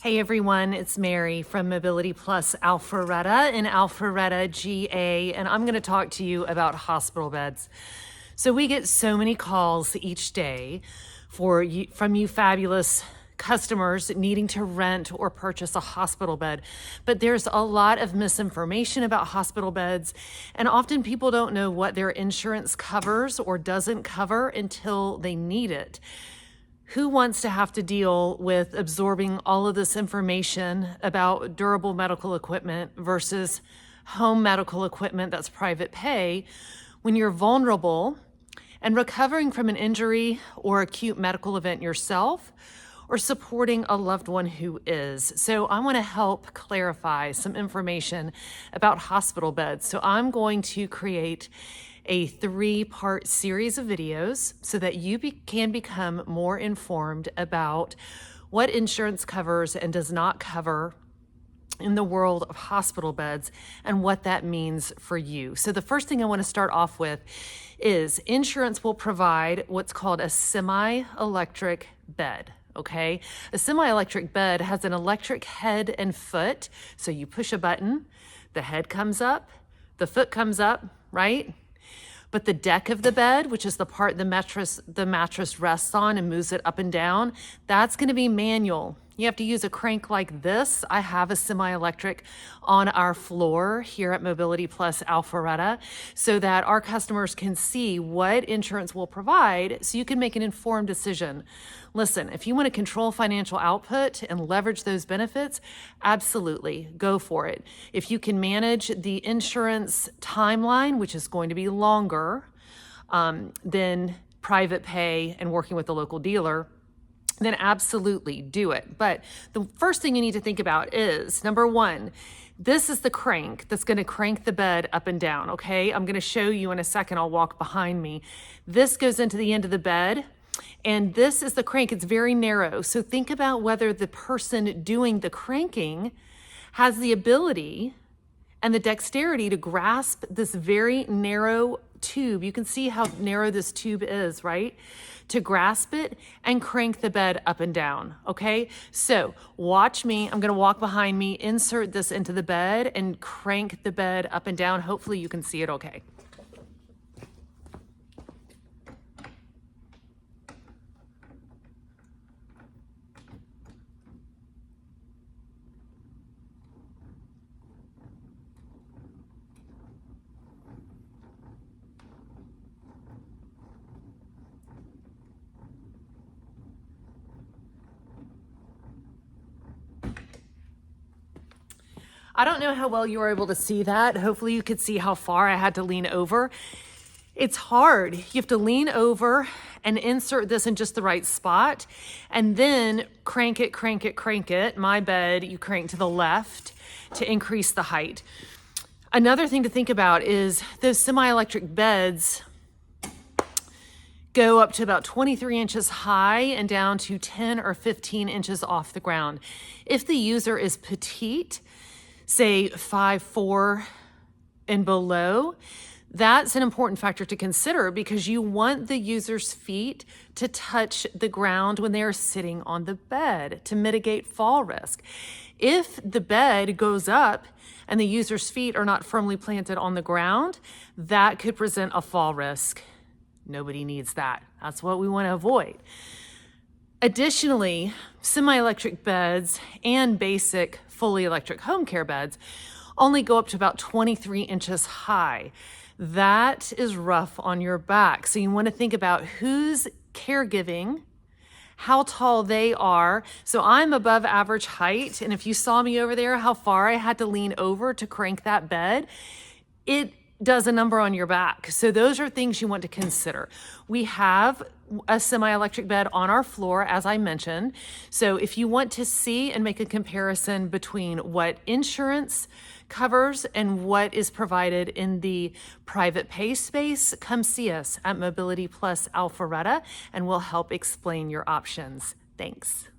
Hey everyone, it's Mary from Mobility Plus Alpharetta in Alpharetta, GA, and I'm going to talk to you about hospital beds. So we get so many calls each day from you fabulous customers needing to rent or purchase a hospital bed. But there's a lot of misinformation about hospital beds, and often people don't know what their insurance covers or doesn't cover until they need it. Who wants to have to deal with absorbing all of this information about durable medical equipment versus home medical equipment that's private pay when you're vulnerable and recovering from an injury or acute medical event yourself, or supporting a loved one who is? So I want to help clarify some information about hospital beds. So I'm going to create a 3-part series of videos so that you can become more informed about what insurance covers and does not cover in the world of hospital beds and what that means for you. So the first thing I want to start off with is insurance will provide what's called a semi-electric bed. Okay, a semi-electric bed has an electric head and foot. So you push a button, the head comes up, the foot comes up, right? But the deck of the bed, which is the part the mattress rests on and moves it up and down, that's going to be manual. You have to use a crank like this. I have a semi-electric on our floor here at Mobility Plus Alpharetta so that our customers can see what insurance will provide so you can make an informed decision. Listen, if you want to control financial output and leverage those benefits, absolutely, go for it. If you can manage the insurance timeline, which is going to be longer than private pay and working with the local dealer, then absolutely do it. But the first thing you need to think about is, number one, this is the crank that's going to crank the bed up and down, okay? I'm going to show you in a second. I'll walk behind me. This goes into the end of the bed, and this is the crank. It's very narrow. So think about whether the person doing the cranking has the ability and the dexterity to grasp this very narrow tube. You can see how narrow this tube is, right? To grasp it and crank the bed up and down, okay? So watch me. I'm gonna walk behind me, insert this into the bed and crank the bed up and down. Hopefully you can see it okay. I don't know how well you were able to see that. Hopefully you could see how far I had to lean over. It's hard. You have to lean over and insert this in just the right spot and then crank it, crank it, crank it. My bed, you crank to the left to increase the height. Another thing to think about is those semi-electric beds go up to about 23 inches high and down to 10 or 15 inches off the ground. If the user is petite, say 5'4" and below, that's an important factor to consider because you want the user's feet to touch the ground when they are sitting on the bed to mitigate fall risk. If the bed goes up and the user's feet are not firmly planted on the ground, that could present a fall risk. Nobody needs that. That's what we want to avoid. Additionally, semi-electric beds and basic fully electric home care beds only go up to about 23 inches high. That is rough on your back. So you want to think about who's caregiving, how tall they are. So I'm above average height, and if you saw me over there, how far I had to lean over to crank that bed, it does a number on your back. So those are things you want to consider. We have a semi-electric bed on our floor, as I mentioned. So if you want to see and make a comparison between what insurance covers and what is provided in the private pay space, come see us at Mobility Plus Alpharetta and we'll help explain your options. Thanks.